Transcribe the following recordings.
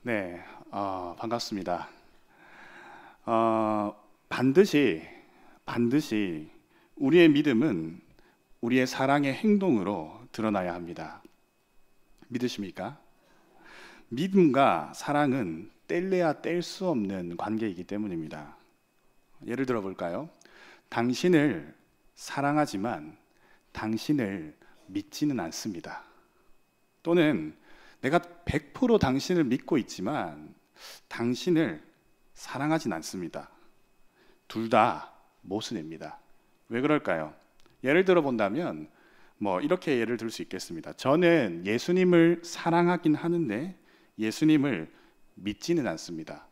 네, 반갑습니다. 반드시 우리의 믿음은 우리의 사랑의 행동으로 드러나야 합니다. 믿으십니까? 믿음과 사랑은 뗄래야 뗄 수 없는 관계이기 때문입니다. 예를 들어 볼까요? 당신을 사랑하지만 당신을 믿지는 않습니다. 또는 내가 100% 당신을 믿고 있지만 당신을 사랑하진 않습니다. 둘 다 모순입니다. 왜 그럴까요? 예를 들어 본다면 이렇게 예를 들 수 있겠습니다. 저는 예수님을 사랑하긴 하는데 예수님을 믿지는 않습니다.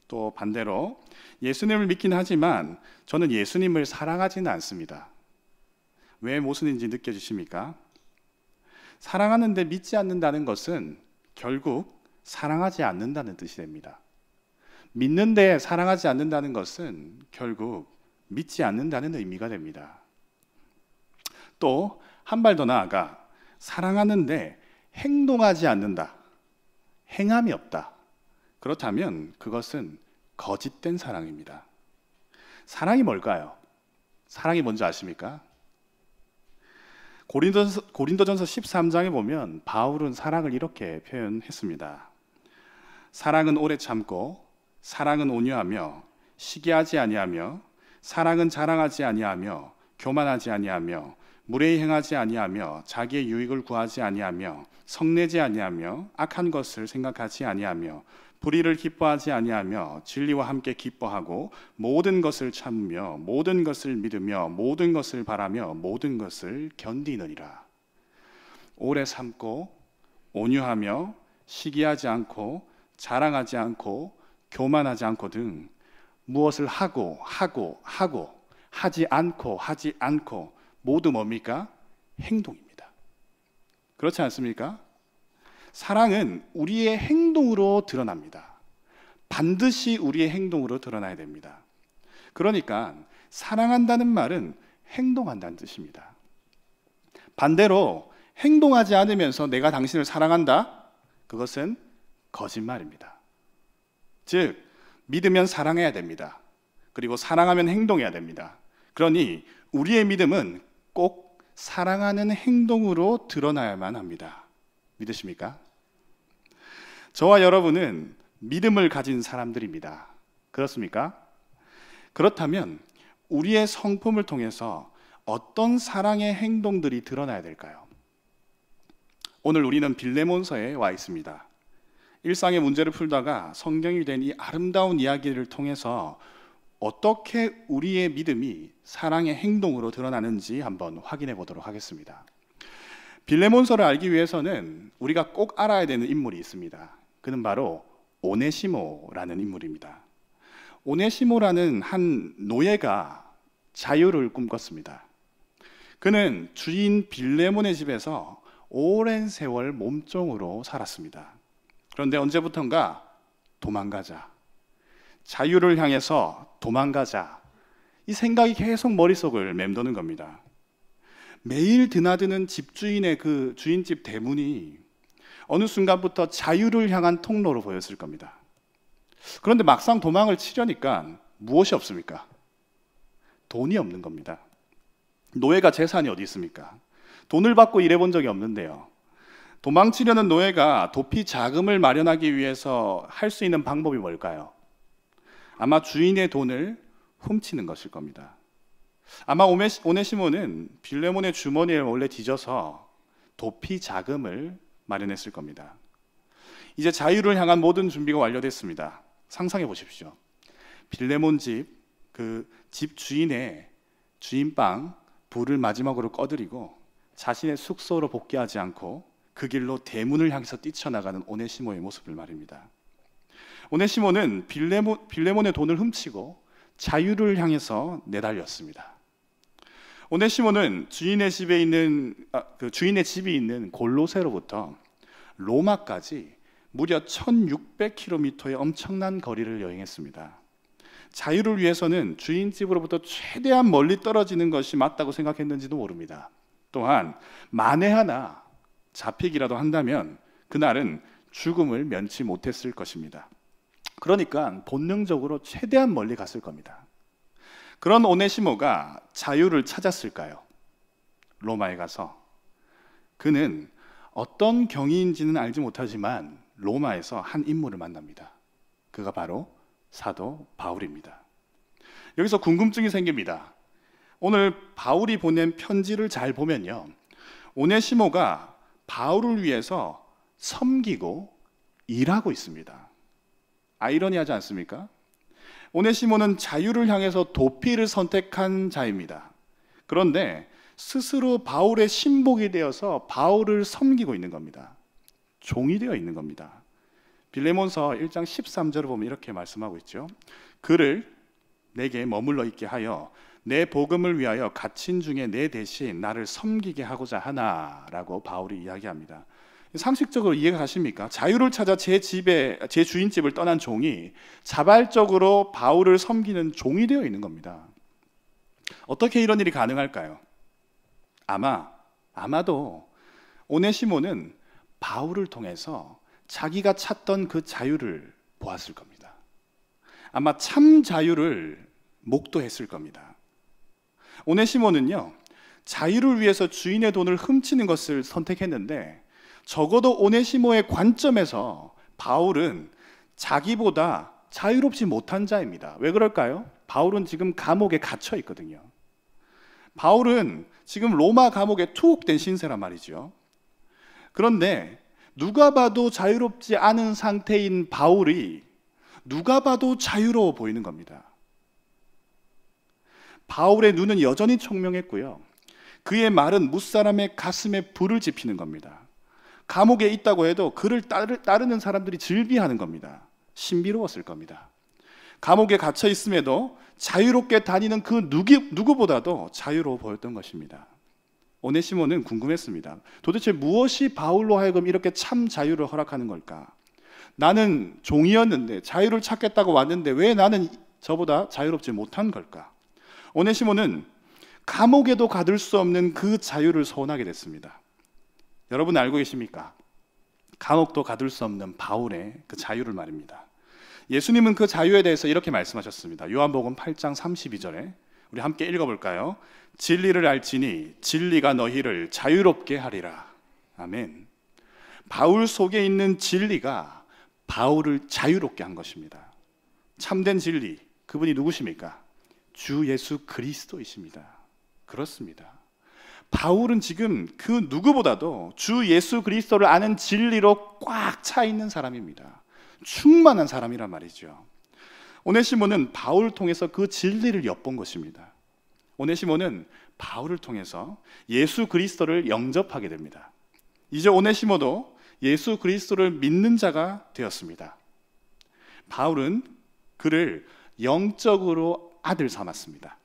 또 반대로 예수님을 믿긴 하지만 저는 예수님을 사랑하지는 않습니다. 왜 모순인지 느껴지십니까? 사랑하는데 믿지 않는다는 것은 결국 사랑하지 않는다는 뜻이 됩니다. 믿는데 사랑하지 않는다는 것은 결국 믿지 않는다는 의미가 됩니다. 또 한 발 더 나아가 사랑하는데 행동하지 않는다, 행함이 없다. 그렇다면 그것은 거짓된 사랑입니다. 사랑이 뭘까요? 사랑이 뭔지 아십니까? 고린도전서 13장에 보면 바울은 사랑을 이렇게 표현했습니다. 사랑은 오래 참고, 사랑은 온유하며, 시기하지 아니하며, 사랑은 자랑하지 아니하며, 교만하지 아니하며, 무례히 행하지 아니하며, 자기의 유익을 구하지 아니하며, 성내지 아니하며, 악한 것을 생각하지 아니하며, 불의를 기뻐하지 아니하며, 진리와 함께 기뻐하고, 모든 것을 참으며, 모든 것을 믿으며, 모든 것을 바라며, 모든 것을 견디느니라. 오래 참고, 온유하며, 시기하지 않고, 자랑하지 않고, 교만하지 않고 등 무엇을 하지 않고 모두 뭡니까? 행동입니다. 그렇지 않습니까? 사랑은 우리의 행동으로 드러납니다. 반드시 우리의 행동으로 드러나야 됩니다. 그러니까 사랑한다는 말은 행동한다는 뜻입니다. 반대로 행동하지 않으면서 내가 당신을 사랑한다? 그것은 거짓말입니다. 즉, 믿으면 사랑해야 됩니다. 그리고 사랑하면 행동해야 됩니다. 그러니 우리의 믿음은 꼭 사랑하는 행동으로 드러나야만 합니다. 믿으십니까? 저와 여러분은 믿음을 가진 사람들입니다. 그렇습니까? 그렇다면 우리의 성품을 통해서 어떤 사랑의 행동들이 드러나야 될까요? 오늘 우리는 빌레몬서에 와 있습니다. 일상의 문제를 풀다가 성경이 된 이 아름다운 이야기를 통해서 어떻게 우리의 믿음이 사랑의 행동으로 드러나는지 한번 확인해 보도록 하겠습니다. 빌레몬서를 알기 위해서는 우리가 꼭 알아야 되는 인물이 있습니다. 그는 바로 오네시모라는 인물입니다. 오네시모라는 한 노예가 자유를 꿈꿨습니다. 그는 주인 빌레몬의 집에서 오랜 세월 몸종으로 살았습니다. 그런데 언제부턴가 도망가자, 자유를 향해서 도망가자, 이 생각이 계속 머릿속을 맴도는 겁니다. 매일 드나드는 집주인의 그 주인집 대문이 어느 순간부터 자유를 향한 통로로 보였을 겁니다. 그런데 막상 도망을 치려니까 무엇이 없습니까? 돈이 없는 겁니다. 노예가 재산이 어디 있습니까? 돈을 받고 일해본 적이 없는데요. 도망치려는 노예가 도피 자금을 마련하기 위해서 할 수 있는 방법이 뭘까요? 아마 주인의 돈을 훔치는 것일 겁니다. 아마 오네시모는 빌레몬의 주머니를 몰래 뒤져서 도피 자금을 마련했을 겁니다. 이제 자유를 향한 모든 준비가 완료됐습니다. 상상해 보십시오. 빌레몬 집 주인의 주인방 불을 마지막으로 꺼드리고 자신의 숙소로 복귀하지 않고 그 길로 대문을 향해서 뛰쳐나가는 오네시모의 모습을 말입니다. 오네시모는 빌레몬의 돈을 훔치고 자유를 향해서 내달렸습니다. 오네시모는 주인의 집이 있는 골로새로부터 로마까지 무려 1600km의 엄청난 거리를 여행했습니다. 자유를 위해서는 주인 집으로부터 최대한 멀리 떨어지는 것이 맞다고 생각했는지도 모릅니다. 또한 만에 하나 잡히기라도 한다면 그날은 죽음을 면치 못했을 것입니다. 그러니까 본능적으로 최대한 멀리 갔을 겁니다. 그런 오네시모가 자유를 찾았을까요? 로마에 가서 그는 어떤 경위인지는 알지 못하지만 로마에서 한 인물을 만납니다. 그가 바로 사도 바울입니다. 여기서 궁금증이 생깁니다. 오늘 바울이 보낸 편지를 잘 보면요, 오네시모가 바울을 위해서 섬기고 일하고 있습니다. 아이러니하지 않습니까? 오네시모는 자유를 향해서 도피를 선택한 자입니다. 그런데 스스로 바울의 신복이 되어서 바울을 섬기고 있는 겁니다. 종이 되어 있는 겁니다. 빌레몬서 1장 13절을 보면 이렇게 말씀하고 있죠. 그를 내게 머물러 있게 하여 내 복음을 위하여 갇힌 중에 내 대신 나를 섬기게 하고자 하나라고 바울이 이야기합니다. 상식적으로 이해가 가십니까? 자유를 찾아 제 주인집을 떠난 종이 자발적으로 바울을 섬기는 종이 되어 있는 겁니다. 어떻게 이런 일이 가능할까요? 아마도 오네시모는 바울을 통해서 자기가 찾던 그 자유를 보았을 겁니다. 아마 참 자유를 목도했을 겁니다. 오네시모는요, 자유를 위해서 주인의 돈을 훔치는 것을 선택했는데 적어도 오네시모의 관점에서 바울은 자기보다 자유롭지 못한 자입니다. 왜 그럴까요? 바울은 지금 감옥에 갇혀 있거든요. 바울은 지금 로마 감옥에 투옥된 신세란 말이죠. 그런데 누가 봐도 자유롭지 않은 상태인 바울이 누가 봐도 자유로워 보이는 겁니다. 바울의 눈은 여전히 총명했고요, 그의 말은 무사람의 가슴에 불을 지피는 겁니다. 감옥에 있다고 해도 그를 따르는 사람들이 즐비하는 겁니다. 신비로웠을 겁니다. 감옥에 갇혀 있음에도 자유롭게 다니는 그 누구보다도 자유로워 보였던 것입니다. 오네시모는 궁금했습니다. 도대체 무엇이 바울로 하여금 이렇게 참 자유를 허락하는 걸까? 나는 종이었는데 자유를 찾겠다고 왔는데 왜 나는 저보다 자유롭지 못한 걸까? 오네시모는 감옥에도 가둘 수 없는 그 자유를 소원하게 됐습니다. 여러분 알고 계십니까? 감옥도 가둘 수 없는 바울의 그 자유를 말입니다. 예수님은 그 자유에 대해서 이렇게 말씀하셨습니다. 요한복음 8장 32절에 우리 함께 읽어볼까요? 진리를 알지니 진리가 너희를 자유롭게 하리라. 아멘. 바울 속에 있는 진리가 바울을 자유롭게 한 것입니다. 참된 진리, 그분이 누구십니까? 주 예수 그리스도이십니다. 그렇습니다. 바울은 지금 그 누구보다도 주 예수 그리스도를 아는 진리로 꽉 차 있는 사람입니다. 충만한 사람이란 말이죠. 오네시모는 바울을 통해서 그 진리를 엿본 것입니다. 오네시모는 바울을 통해서 예수 그리스도를 영접하게 됩니다. 이제 오네시모도 예수 그리스도를 믿는 자가 되었습니다. 바울은 그를 영적으로 아들 삼았습니다.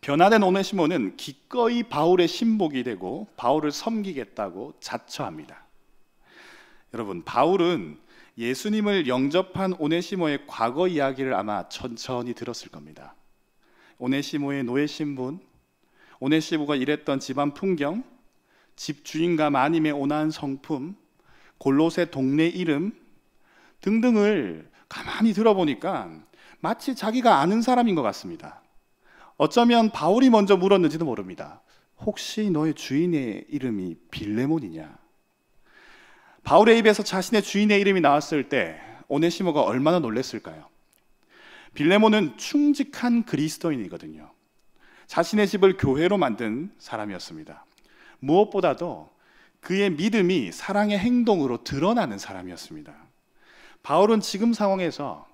변화된 오네시모는 기꺼이 바울의 신복이 되고 바울을 섬기겠다고 자처합니다. 여러분, 바울은 예수님을 영접한 오네시모의 과거 이야기를 아마 천천히 들었을 겁니다. 오네시모의 노예 신분, 오네시모가 일했던 집안 풍경, 집주인과 마님의 온화한 성품, 골로새 동네 이름 등등을 가만히 들어보니까 마치 자기가 아는 사람인 것 같습니다. 어쩌면 바울이 먼저 물었는지도 모릅니다. 혹시 너의 주인의 이름이 빌레몬이냐? 바울의 입에서 자신의 주인의 이름이 나왔을 때 오네시모가 얼마나 놀랐을까요? 빌레몬은 충직한 그리스도인이거든요. 자신의 집을 교회로 만든 사람이었습니다. 무엇보다도 그의 믿음이 사랑의 행동으로 드러나는 사람이었습니다. 바울은 지금 상황에서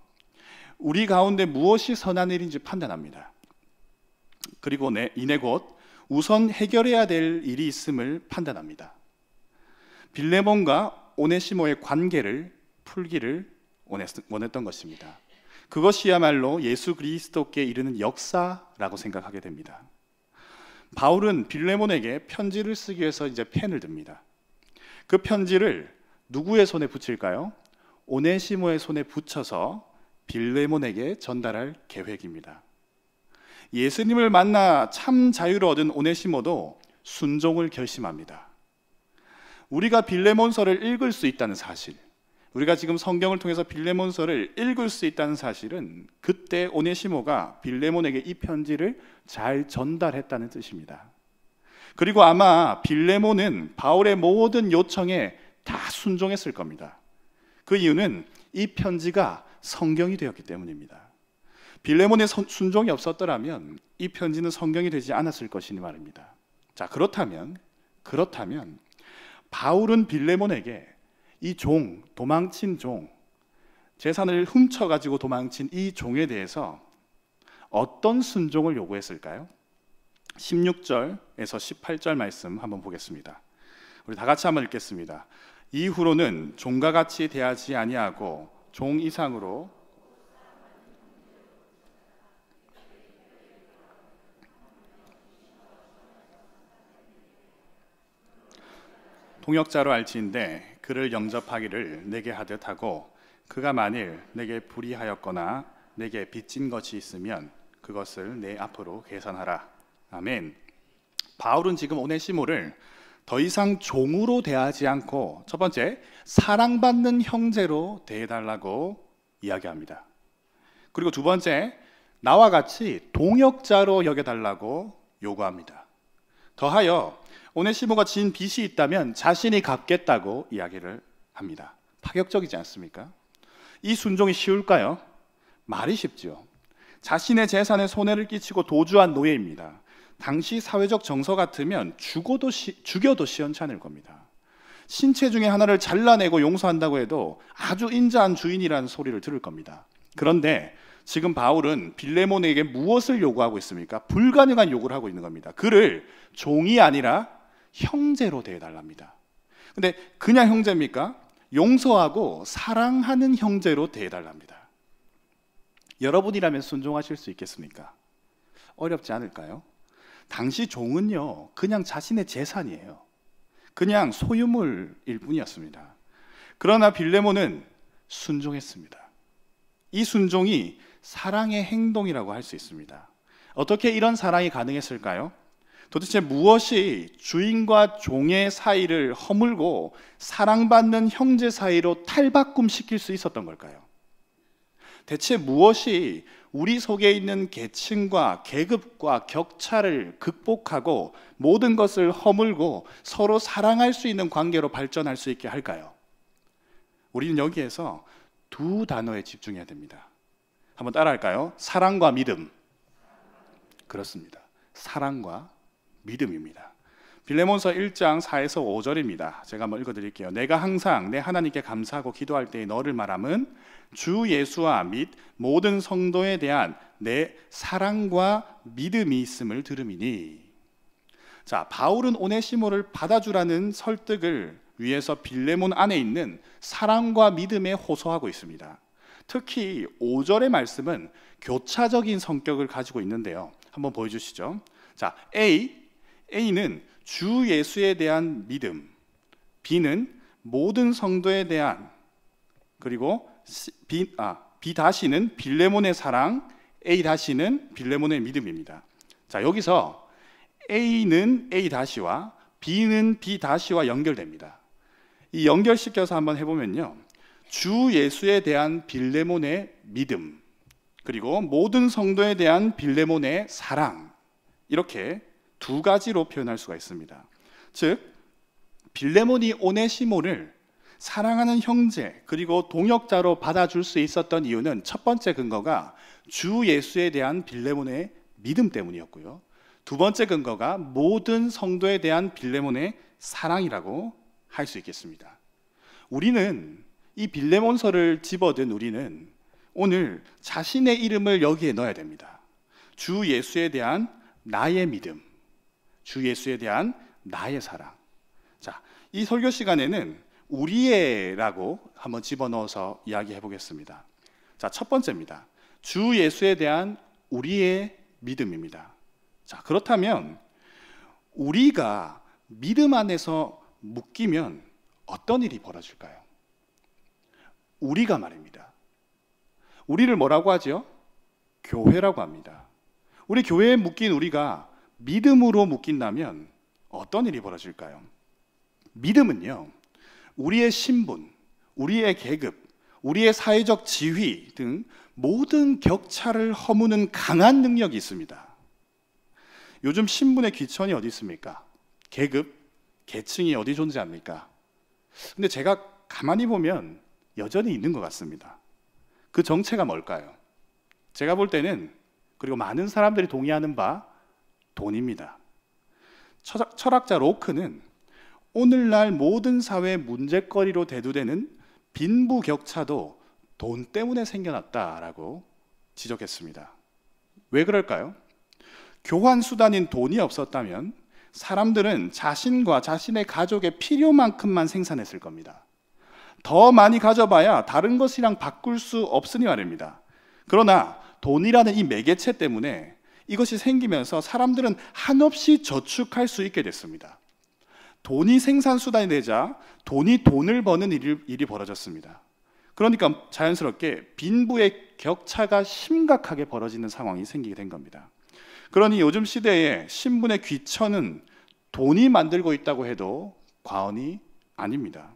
우리 가운데 무엇이 선한 일인지 판단합니다. 그리고 이내 곧 우선 해결해야 될 일이 있음을 판단합니다. 빌레몬과 오네시모의 관계를 풀기를 원했던 것입니다. 그것이야말로 예수 그리스도께 이르는 역사라고 생각하게 됩니다. 바울은 빌레몬에게 편지를 쓰기 위해서 이제 펜을 듭니다. 그 편지를 누구의 손에 붙일까요? 오네시모의 손에 붙여서 빌레몬에게 전달할 계획입니다. 예수님을 만나 참 자유를 얻은 오네시모도 순종을 결심합니다. 우리가 빌레몬서를 읽을 수 있다는 사실, 우리가 지금 성경을 통해서 빌레몬서를 읽을 수 있다는 사실은 그때 오네시모가 빌레몬에게 이 편지를 잘 전달했다는 뜻입니다. 그리고 아마 빌레몬은 바울의 모든 요청에 다 순종했을 겁니다. 그 이유는 이 편지가 성경이 되었기 때문입니다. 빌레몬의 순종이 없었더라면 이 편지는 성경이 되지 않았을 것이니 말입니다. 자, 그렇다면 바울은 빌레몬에게 이 도망친 종, 재산을 훔쳐가지고 도망친 이 종에 대해서 어떤 순종을 요구했을까요? 16절에서 18절 말씀 한번 보겠습니다. 우리 다 같이 한번 읽겠습니다. 이후로는 종과 같이 대하지 아니하고 종 이상으로 동역자로 알지인데 그를 영접하기를 내게 하듯 하고 그가 만일 내게 불의하였거나 내게 빚진 것이 있으면 그것을 내 앞으로 계산하라. 아멘. 바울은 지금 오네시모를 더 이상 종으로 대하지 않고 첫 번째, 사랑받는 형제로 대해달라고 이야기합니다. 그리고 두 번째, 나와 같이 동역자로 여겨달라고 요구합니다. 더하여 오네시모가 진 빚이 있다면 자신이 갚겠다고 이야기를 합니다. 파격적이지 않습니까? 이 순종이 쉬울까요? 말이 쉽죠. 자신의 재산에 손해를 끼치고 도주한 노예입니다. 당시 사회적 정서 같으면 죽여도 시원찮을 겁니다. 신체 중에 하나를 잘라내고 용서한다고 해도 아주 인자한 주인이라는 소리를 들을 겁니다. 그런데 지금 바울은 빌레몬에게 무엇을 요구하고 있습니까? 불가능한 요구를 하고 있는 겁니다. 그를 종이 아니라 형제로 대해달랍니다. 근데 그냥 형제입니까? 용서하고 사랑하는 형제로 대해달랍니다. 여러분이라면 순종하실 수 있겠습니까? 어렵지 않을까요? 당시 종은요, 그냥 자신의 재산이에요. 그냥 소유물일 뿐이었습니다. 그러나 빌레몬은 순종했습니다. 이 순종이 사랑의 행동이라고 할 수 있습니다. 어떻게 이런 사랑이 가능했을까요? 도대체 무엇이 주인과 종의 사이를 허물고 사랑받는 형제 사이로 탈바꿈시킬 수 있었던 걸까요? 대체 무엇이 우리 속에 있는 계층과 계급과 격차를 극복하고 모든 것을 허물고 서로 사랑할 수 있는 관계로 발전할 수 있게 할까요? 우리는 여기에서 두 단어에 집중해야 됩니다. 한번 따라할까요? 사랑과 믿음. 그렇습니다. 사랑과 믿음입니다. 빌레몬서 1장 4에서 5절입니다. 제가 한번 읽어드릴게요. 내가 항상 내 하나님께 감사하고 기도할 때에 너를 말함은 주 예수와 및 모든 성도에 대한 내 사랑과 믿음이 있음을 들음이니. 자, 바울은 오네시모를 받아주라는 설득을 위해서 빌레몬 안에 있는 사랑과 믿음에 호소하고 있습니다. 특히 5절의 말씀은 교차적인 성격을 가지고 있는데요. 한번 보여주시죠. 자, A는 주 예수에 대한 믿음, B는 모든 성도에 대한, 그리고 B-는 빌레몬의 사랑, A-는 빌레몬의 믿음입니다. 자, 여기서 A는 A-와 B는 B-와 연결됩니다. 이 연결시켜서 한번 해보면요, 주 예수에 대한 빌레몬의 믿음, 그리고 모든 성도에 대한 빌레몬의 사랑, 이렇게 두 가지로 표현할 수가 있습니다. 즉, 빌레몬이 오네시모를 사랑하는 형제 그리고 동역자로 받아줄 수 있었던 이유는 첫 번째 근거가 주 예수에 대한 빌레몬의 믿음 때문이었고요. 두 번째 근거가 모든 성도에 대한 빌레몬의 사랑이라고 할 수 있겠습니다. 우리는 이 빌레몬서를 집어든 우리는 오늘 자신의 이름을 여기에 넣어야 됩니다. 주 예수에 대한 나의 믿음, 주 예수에 대한 나의 사랑. 자, 이 설교 시간에는 우리의라고 한번 집어넣어서 이야기해 보겠습니다. 자, 첫 번째입니다. 주 예수에 대한 우리의 믿음입니다. 자, 그렇다면 우리가 믿음 안에서 묶이면 어떤 일이 벌어질까요? 우리가 말입니다. 우리를 뭐라고 하죠? 교회라고 합니다. 우리 교회에 묶인 우리가 믿음으로 묶인다면 어떤 일이 벌어질까요? 믿음은요, 우리의 신분, 우리의 계급, 우리의 사회적 지위 등 모든 격차를 허무는 강한 능력이 있습니다. 요즘 신분의 귀천이 어디 있습니까? 계급, 계층이 어디 존재합니까? 근데 제가 가만히 보면 여전히 있는 것 같습니다. 그 정체가 뭘까요? 제가 볼 때는, 그리고 많은 사람들이 동의하는 바, 돈입니다. 철학자 로크는 오늘날 모든 사회 문제거리로 대두되는 빈부격차도 돈 때문에 생겨났다라고 지적했습니다. 왜 그럴까요? 교환 수단인 돈이 없었다면 사람들은 자신과 자신의 가족의 필요만큼만 생산했을 겁니다. 더 많이 가져봐야 다른 것이랑 바꿀 수 없으니 말입니다. 그러나 돈이라는 이 매개체 때문에 이것이 생기면서 사람들은 한없이 저축할 수 있게 됐습니다. 돈이 생산 수단이 되자 돈이 돈을 버는 일이 벌어졌습니다. 그러니까 자연스럽게 빈부의 격차가 심각하게 벌어지는 상황이 생기게 된 겁니다. 그러니 요즘 시대에 신분의 귀천은 돈이 만들고 있다고 해도 과언이 아닙니다.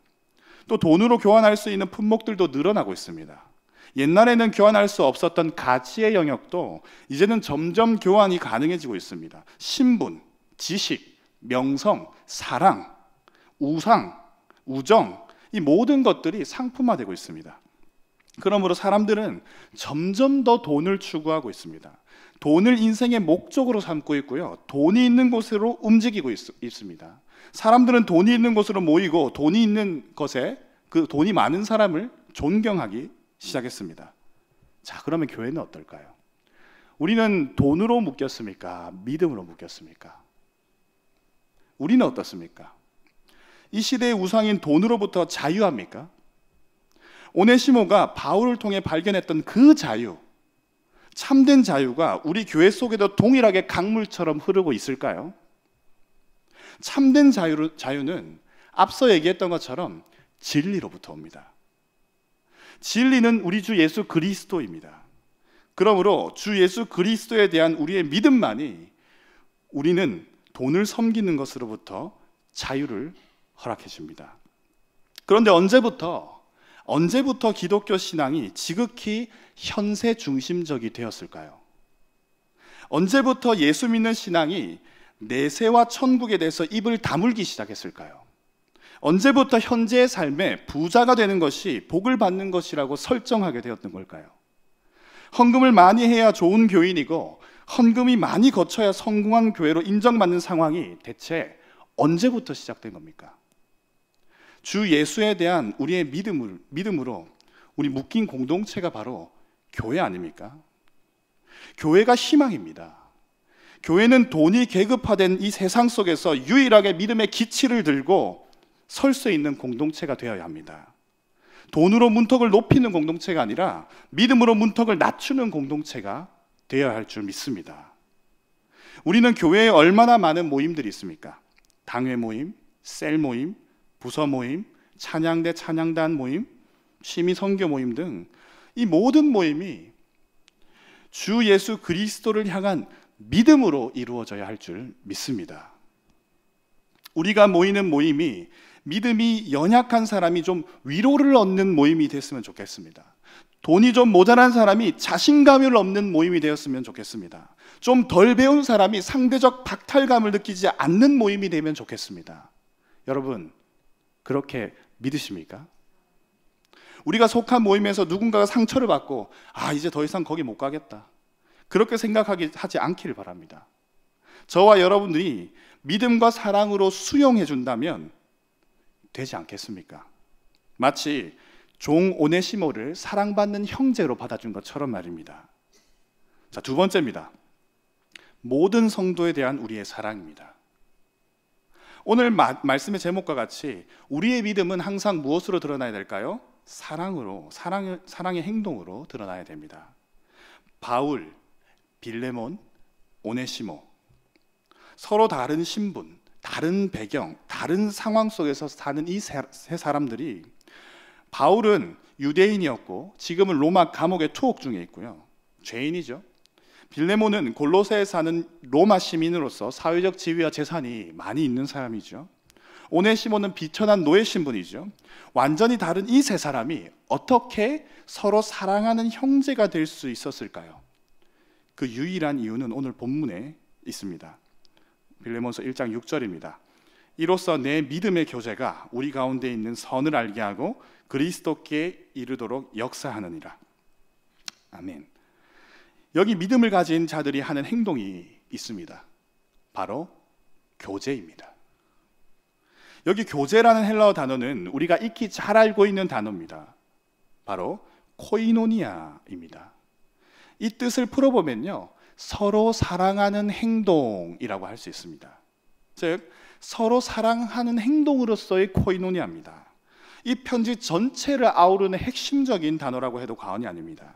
또 돈으로 교환할 수 있는 품목들도 늘어나고 있습니다. 옛날에는 교환할 수 없었던 가치의 영역도 이제는 점점 교환이 가능해지고 있습니다. 신분, 지식, 명성, 사랑, 우상, 우정, 이 모든 것들이 상품화되고 있습니다. 그러므로 사람들은 점점 더 돈을 추구하고 있습니다. 돈을 인생의 목적으로 삼고 있고요. 돈이 있는 곳으로 움직이고 있습니다. 사람들은 돈이 있는 곳으로 모이고 돈이 있는 것에 그 돈이 많은 사람을 존경하기 시작했습니다. 자, 그러면 교회는 어떨까요? 우리는 돈으로 묶였습니까? 믿음으로 묶였습니까? 우리는 어떻습니까? 이 시대의 우상인 돈으로부터 자유합니까? 오네시모가 바울을 통해 발견했던 그 자유, 참된 자유가 우리 교회 속에도 동일하게 강물처럼 흐르고 있을까요? 참된 자유는 앞서 얘기했던 것처럼 진리로부터 옵니다. 진리는 우리 주 예수 그리스도입니다. 그러므로 주 예수 그리스도에 대한 우리의 믿음만이 우리는 돈을 섬기는 것으로부터 자유를 허락해 줍니다. 그런데 언제부터 기독교 신앙이 지극히 현세 중심적이 되었을까요? 언제부터 예수 믿는 신앙이 내세와 천국에 대해서 입을 다물기 시작했을까요? 언제부터 현재의 삶에 부자가 되는 것이 복을 받는 것이라고 설정하게 되었던 걸까요? 헌금을 많이 해야 좋은 교인이고 헌금이 많이 거쳐야 성공한 교회로 인정받는 상황이 대체 언제부터 시작된 겁니까? 주 예수에 대한 우리의 믿음으로 우리 묶인 공동체가 바로 교회 아닙니까? 교회가 희망입니다. 교회는 돈이 계급화된 이 세상 속에서 유일하게 믿음의 기치를 들고 설 수 있는 공동체가 되어야 합니다. 돈으로 문턱을 높이는 공동체가 아니라 믿음으로 문턱을 낮추는 공동체가 되어야 할 줄 믿습니다. 우리는 교회에 얼마나 많은 모임들이 있습니까? 당회 모임, 셀 모임, 부서 모임, 찬양대 찬양단 모임, 취미 선교 모임 등 이 모든 모임이 주 예수 그리스도를 향한 믿음으로 이루어져야 할 줄 믿습니다. 우리가 모이는 모임이 믿음이 연약한 사람이 좀 위로를 얻는 모임이 됐으면 좋겠습니다. 돈이 좀 모자란 사람이 자신감을 얻는 모임이 되었으면 좋겠습니다. 좀 덜 배운 사람이 상대적 박탈감을 느끼지 않는 모임이 되면 좋겠습니다. 여러분, 그렇게 믿으십니까? 우리가 속한 모임에서 누군가가 상처를 받고 이제 더 이상 거기 못 가겠다, 그렇게 생각하지 않기를 바랍니다. 저와 여러분들이 믿음과 사랑으로 수용해 준다면 되지 않겠습니까? 마치 종 오네시모를 사랑받는 형제로 받아준 것처럼 말입니다. 자, 두 번째입니다. 모든 성도에 대한 우리의 사랑입니다. 오늘 말씀의 제목과 같이 우리의 믿음은 항상 무엇으로 드러나야 될까요? 사랑의 행동으로 드러나야 됩니다. 바울, 빌레몬, 오네시모, 서로 다른 신분, 다른 배경, 다른 상황 속에서 사는 이 세 사람들이, 바울은 유대인이었고 지금은 로마 감옥에 투옥 중에 있고요. 죄인이죠. 빌레몬은 골로새에 사는 로마 시민으로서 사회적 지위와 재산이 많이 있는 사람이죠. 오네시모는 비천한 노예 신분이죠. 완전히 다른 이 세 사람이 어떻게 서로 사랑하는 형제가 될 수 있었을까요? 그 유일한 이유는 오늘 본문에 있습니다. 빌레몬서 1장 6절입니다. 이로써 내 믿음의 교제가 우리 가운데 있는 선을 알게 하고 그리스도께 이르도록 역사하느니라. 아멘. 여기 믿음을 가진 자들이 하는 행동이 있습니다. 바로 교제입니다. 여기 교제라는 헬라어 단어는 우리가 익히 잘 알고 있는 단어입니다. 바로 코이노니아입니다. 이 뜻을 풀어보면요, 서로 사랑하는 행동이라고 할 수 있습니다. 즉 서로 사랑하는 행동으로서의 코이노니아입니다. 이 편지 전체를 아우르는 핵심적인 단어라고 해도 과언이 아닙니다.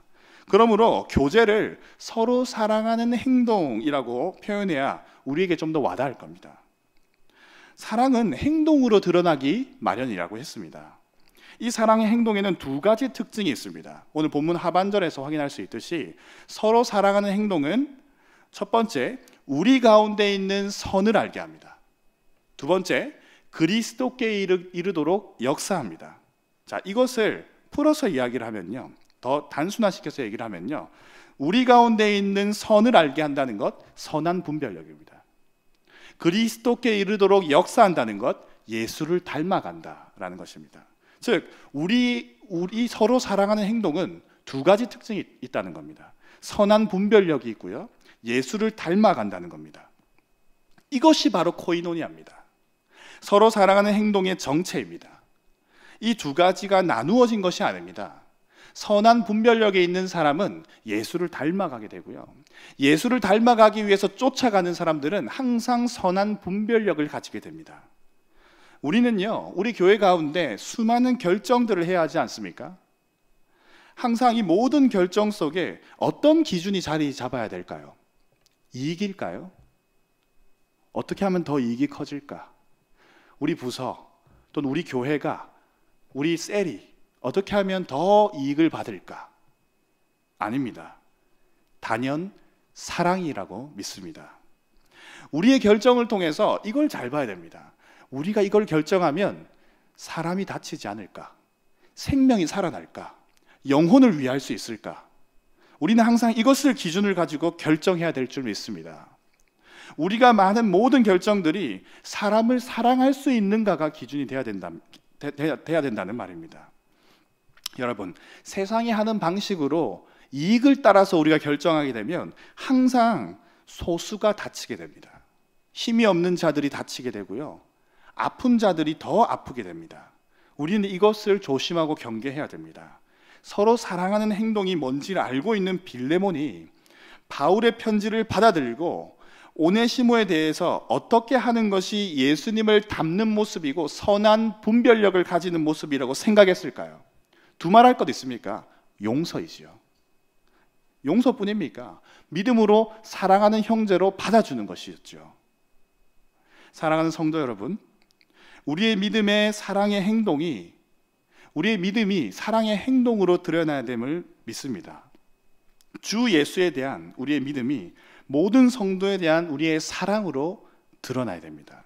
그러므로 교제를 서로 사랑하는 행동이라고 표현해야 우리에게 좀 더 와닿을 겁니다. 사랑은 행동으로 드러나기 마련이라고 했습니다. 이 사랑의 행동에는 두 가지 특징이 있습니다. 오늘 본문 하반절에서 확인할 수 있듯이 서로 사랑하는 행동은 첫 번째, 우리 가운데 있는 선을 알게 합니다. 두 번째, 그리스도께 이르도록 역사합니다. 자, 이것을 풀어서 이야기를 하면요, 더 단순화시켜서 얘기를 하면요, 우리 가운데 있는 선을 알게 한다는 것, 선한 분별력입니다. 그리스도께 이르도록 역사한다는 것, 예수를 닮아간다라는 것입니다. 즉 우리 서로 사랑하는 행동은 두 가지 특징이 있다는 겁니다. 선한 분별력이 있고요, 예수를 닮아간다는 겁니다. 이것이 바로 코이노니아입니다. 서로 사랑하는 행동의 정체입니다. 이 두 가지가 나누어진 것이 아닙니다. 선한 분별력에 있는 사람은 예수를 닮아가게 되고요, 예수를 닮아가기 위해서 쫓아가는 사람들은 항상 선한 분별력을 가지게 됩니다. 우리는요, 우리 교회 가운데 수많은 결정들을 해야 하지 않습니까? 항상 이 모든 결정 속에 어떤 기준이 자리 잡아야 될까요? 이익일까요? 어떻게 하면 더 이익이 커질까? 우리 부서 또는 우리 교회가, 우리 셀이 어떻게 하면 더 이익을 받을까? 아닙니다. 단연 사랑이라고 믿습니다. 우리의 결정을 통해서 이걸 잘 봐야 됩니다. 우리가 이걸 결정하면 사람이 다치지 않을까? 생명이 살아날까? 영혼을 위할 수 있을까? 우리는 항상 이것을 기준을 가지고 결정해야 될 줄 믿습니다. 우리가 많은 모든 결정들이 사람을 사랑할 수 있는가가 기준이 돼야 된다는 말입니다. 여러분, 세상이 하는 방식으로 이익을 따라서 우리가 결정하게 되면 항상 소수가 다치게 됩니다. 힘이 없는 자들이 다치게 되고요, 아픈 자들이 더 아프게 됩니다. 우리는 이것을 조심하고 경계해야 됩니다. 서로 사랑하는 행동이 뭔지를 알고 있는 빌레몬이 바울의 편지를 받아들이고 오네시모에 대해서 어떻게 하는 것이 예수님을 닮는 모습이고 선한 분별력을 가지는 모습이라고 생각했을까요? 두말할 것 있습니까? 용서이지요. 용서뿐입니까? 믿음으로 사랑하는 형제로 받아주는 것이었죠. 사랑하는 성도 여러분, 우리의 믿음의 사랑의 행동이, 우리의 믿음이 사랑의 행동으로 드러나야 됨을 믿습니다. 주 예수에 대한 우리의 믿음이 모든 성도에 대한 우리의 사랑으로 드러나야 됩니다.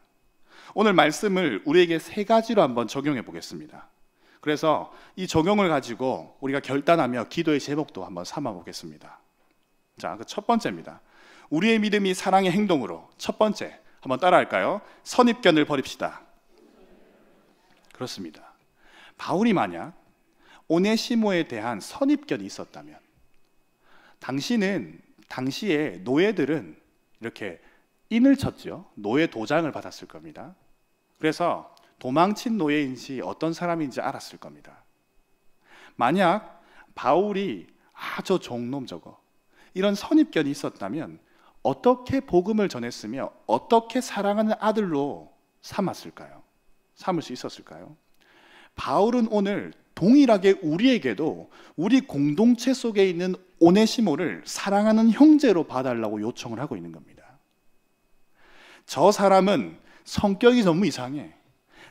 오늘 말씀을 우리에게 세 가지로 한번 적용해 보겠습니다. 그래서 이 적용을 가지고 우리가 결단하며 기도의 제목도 한번 삼아 보겠습니다. 자, 그 첫 번째입니다. 우리의 믿음이 사랑의 행동으로. 첫 번째, 한번 따라할까요? 선입견을 버립시다. 그렇습니다. 바울이 만약 오네시모에 대한 선입견이 있었다면, 당시에 노예들은 이렇게 인을 쳤죠. 노예 도장을 받았을 겁니다. 그래서 도망친 노예인지 어떤 사람인지 알았을 겁니다. 만약 바울이 저 종놈 저거, 이런 선입견이 있었다면 어떻게 복음을 전했으며 어떻게 사랑하는 아들로 삼을 수 있었을까요? 바울은 오늘 동일하게 우리에게도 우리 공동체 속에 있는 오네시모를 사랑하는 형제로 봐달라고 요청을 하고 있는 겁니다. 저 사람은 성격이 너무 이상해.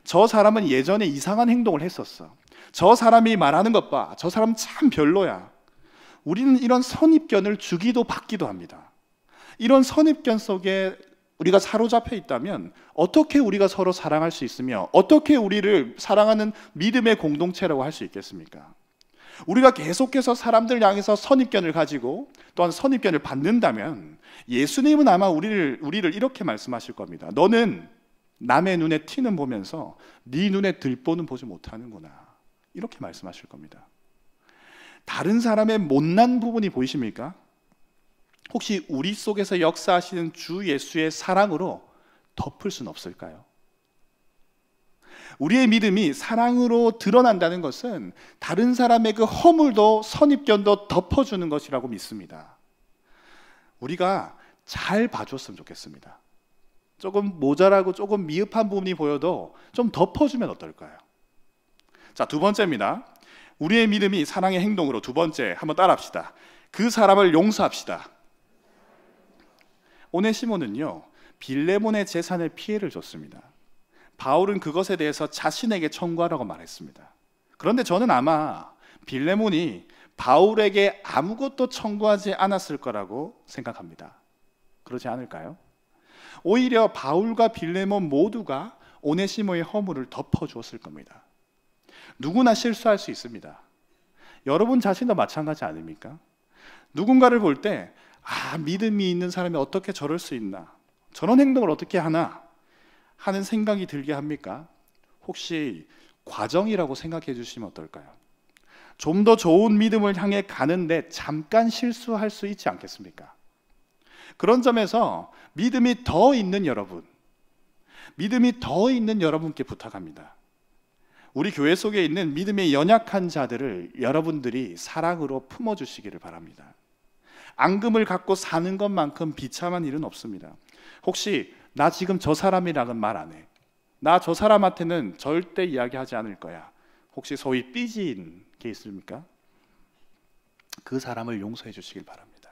저 사람은 예전에 이상한 행동을 했었어. 저 사람이 말하는 것 봐. 저 사람 참 별로야. 우리는 이런 선입견을 주기도 받기도 합니다. 이런 선입견 속에 우리가 사로잡혀 있다면 어떻게 우리가 서로 사랑할 수 있으며 어떻게 우리를 사랑하는 믿음의 공동체라고 할 수 있겠습니까? 우리가 계속해서 사람들 향해서 선입견을 가지고 또한 선입견을 받는다면 예수님은 아마 우리를 이렇게 말씀하실 겁니다. 너는 남의 눈에 티는 보면서 네 눈에 들보는 보지 못하는구나. 이렇게 말씀하실 겁니다. 다른 사람의 못난 부분이 보이십니까? 혹시 우리 속에서 역사하시는 주 예수의 사랑으로 덮을 수는 없을까요? 우리의 믿음이 사랑으로 드러난다는 것은 다른 사람의 그 허물도 선입견도 덮어주는 것이라고 믿습니다. 우리가 잘 봐줬으면 좋겠습니다. 조금 모자라고 조금 미흡한 부분이 보여도 좀 덮어주면 어떨까요? 자, 두 번째입니다. 우리의 믿음이 사랑의 행동으로, 두 번째 한번 따라합시다. 그 사람을 용서합시다. 오네시모는요, 빌레몬의 재산에 피해를 줬습니다. 바울은 그것에 대해서 자신에게 청구하라고 말했습니다. 그런데 저는 아마 빌레몬이 바울에게 아무것도 청구하지 않았을 거라고 생각합니다. 그러지 않을까요? 오히려 바울과 빌레몬 모두가 오네시모의 허물을 덮어주었을 겁니다. 누구나 실수할 수 있습니다. 여러분 자신도 마찬가지 아닙니까? 누군가를 볼 때 믿음이 있는 사람이 어떻게 저럴 수 있나? 저런 행동을 어떻게 하나? 하는 생각이 들게 합니까? 혹시 과정이라고 생각해 주시면 어떨까요? 좀 더 좋은 믿음을 향해 가는데 잠깐 실수할 수 있지 않겠습니까? 그런 점에서 믿음이 더 있는 여러분께 부탁합니다. 우리 교회 속에 있는 믿음의 연약한 자들을 여러분들이 사랑으로 품어주시기를 바랍니다. 앙금을 갖고 사는 것만큼 비참한 일은 없습니다. 혹시 나 지금 저 사람이랑은 말 안 해. 나 저 사람한테는 절대 이야기하지 않을 거야. 혹시 소위 삐진 게 있습니까? 그 사람을 용서해 주시길 바랍니다.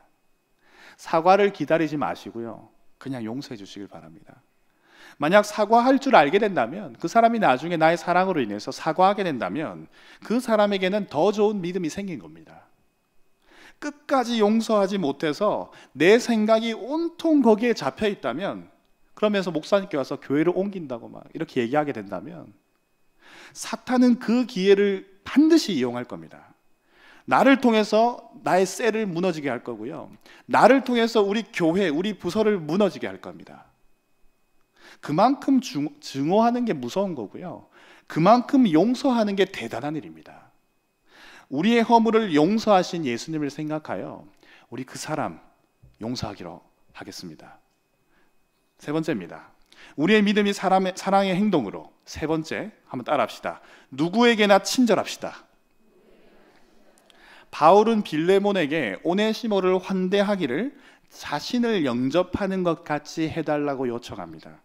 사과를 기다리지 마시고요. 그냥 용서해 주시길 바랍니다. 만약 사과할 줄 알게 된다면, 그 사람이 나중에 나의 사랑으로 인해서 사과하게 된다면 그 사람에게는 더 좋은 믿음이 생긴 겁니다. 끝까지 용서하지 못해서 내 생각이 온통 거기에 잡혀 있다면, 그러면서 목사님께 와서 교회를 옮긴다고 막 이렇게 얘기하게 된다면 사탄은 그 기회를 반드시 이용할 겁니다. 나를 통해서 나의 셀을 무너지게 할 거고요. 나를 통해서 우리 교회, 우리 부서를 무너지게 할 겁니다. 그만큼 증오하는 게 무서운 거고요. 그만큼 용서하는 게 대단한 일입니다. 우리의 허물을 용서하신 예수님을 생각하여 우리 그 사람 용서하기로 하겠습니다. 세 번째입니다. 우리의 믿음이 사랑의 행동으로, 세 번째 한번 따라합시다. 누구에게나 친절합시다. 바울은 빌레몬에게 오네시모를 환대하기를 자신을 영접하는 것 같이 해달라고 요청합니다.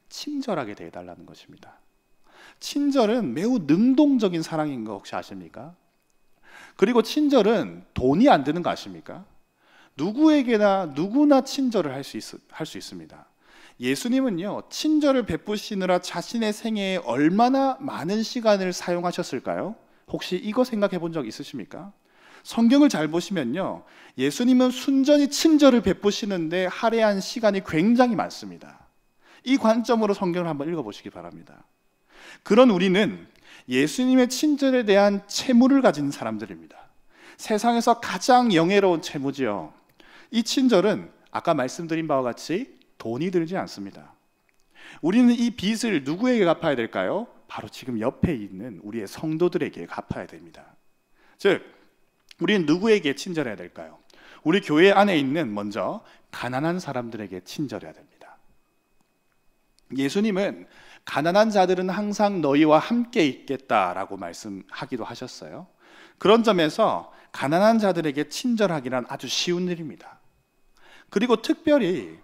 친절하게 대해달라는 것입니다. 친절은 매우 능동적인 사랑인 거 혹시 아십니까? 그리고 친절은 돈이 안 드는 거 아십니까? 누구나 친절을 할 수 있습니다. 예수님은요, 친절을 베푸시느라 자신의 생애에 얼마나 많은 시간을 사용하셨을까요? 혹시 이거 생각해 본 적 있으십니까? 성경을 잘 보시면요, 예수님은 순전히 친절을 베푸시는데 할애한 시간이 굉장히 많습니다. 이 관점으로 성경을 한번 읽어보시기 바랍니다. 그런 우리는 예수님의 친절에 대한 채무를 가진 사람들입니다. 세상에서 가장 영예로운 채무지요. 이 친절은 아까 말씀드린 바와 같이 돈이 들지 않습니다. 우리는 이 빚을 누구에게 갚아야 될까요? 바로 지금 옆에 있는 우리의 성도들에게 갚아야 됩니다. 즉, 우리는 누구에게 친절해야 될까요? 우리 교회 안에 있는 먼저 가난한 사람들에게 친절해야 됩니다. 예수님은 가난한 자들은 항상 너희와 함께 있겠다라고 말씀하기도 하셨어요. 그런 점에서 가난한 자들에게 친절하기란 아주 쉬운 일입니다. 그리고 특별히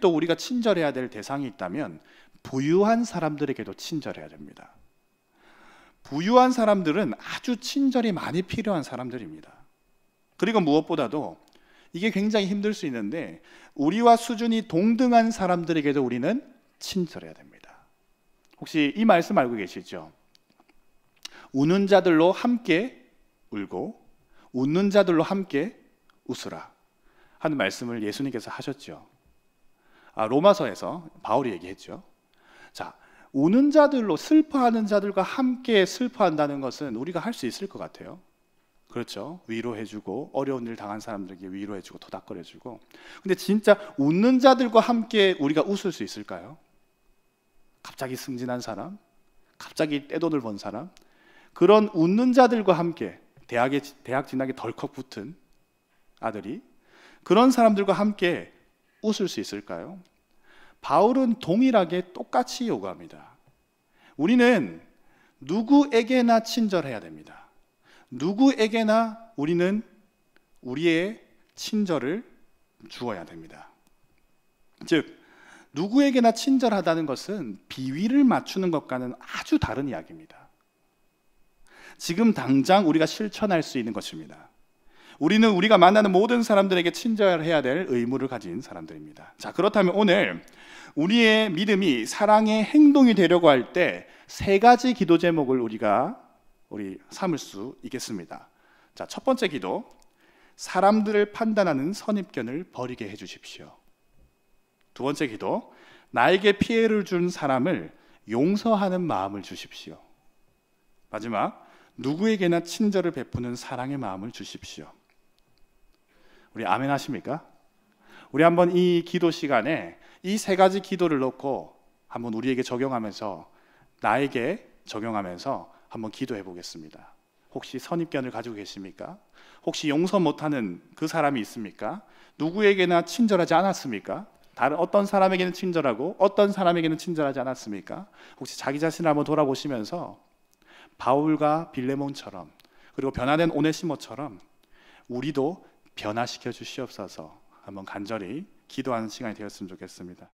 또 우리가 친절해야 될 대상이 있다면 부유한 사람들에게도 친절해야 됩니다. 부유한 사람들은 아주 친절이 많이 필요한 사람들입니다. 그리고 무엇보다도 이게 굉장히 힘들 수 있는데 우리와 수준이 동등한 사람들에게도 우리는 친절해야 됩니다. 혹시 이 말씀 알고 계시죠? 우는 자들로 함께 울고 웃는 자들로 함께 웃으라 하는 말씀을 예수님께서 하셨죠. 로마서에서 바울이 얘기했죠. 자, 우는 자들로 슬퍼하는 자들과 함께 슬퍼한다는 것은 우리가 할 수 있을 것 같아요. 그렇죠. 위로해주고 어려운 일 당한 사람들에게 위로해주고 토닥거려주고. 근데 진짜 웃는 자들과 함께 우리가 웃을 수 있을까요? 갑자기 승진한 사람, 갑자기 떼돈을 번 사람, 그런 웃는 자들과 함께 대학 진학에 덜컥 붙은 아들이 그런 사람들과 함께 웃을 수 있을까요? 바울은 동일하게 똑같이 요구합니다. 우리는 누구에게나 친절해야 됩니다. 누구에게나 우리는 우리의 친절을 주어야 됩니다. 즉, 누구에게나 친절하다는 것은 비위를 맞추는 것과는 아주 다른 이야기입니다. 지금 당장 우리가 실천할 수 있는 것입니다. 우리는 우리가 만나는 모든 사람들에게 친절해야 될 의무를 가진 사람들입니다. 자, 그렇다면 오늘 우리의 믿음이 사랑의 행동이 되려고 할 때 세 가지 기도 제목을 우리 삼을 수 있겠습니다. 자, 첫 번째 기도, 사람들을 판단하는 선입견을 버리게 해주십시오. 두 번째 기도, 나에게 피해를 준 사람을 용서하는 마음을 주십시오. 마지막, 누구에게나 친절을 베푸는 사랑의 마음을 주십시오. 우리 아멘 하십니까? 우리 한번 이 기도 시간에 이 세 가지 기도를 놓고 한번 우리에게 적용하면서, 나에게 적용하면서 한번 기도해 보겠습니다. 혹시 선입견을 가지고 계십니까? 혹시 용서 못하는 그 사람이 있습니까? 누구에게나 친절하지 않았습니까? 다른 어떤 사람에게는 친절하고 어떤 사람에게는 친절하지 않았습니까? 혹시 자기 자신을 한번 돌아보시면서 바울과 빌레몬처럼, 그리고 변화된 오네시모처럼 우리도 변화시켜 주시옵소서 한번 간절히 기도하는 시간이 되었으면 좋겠습니다.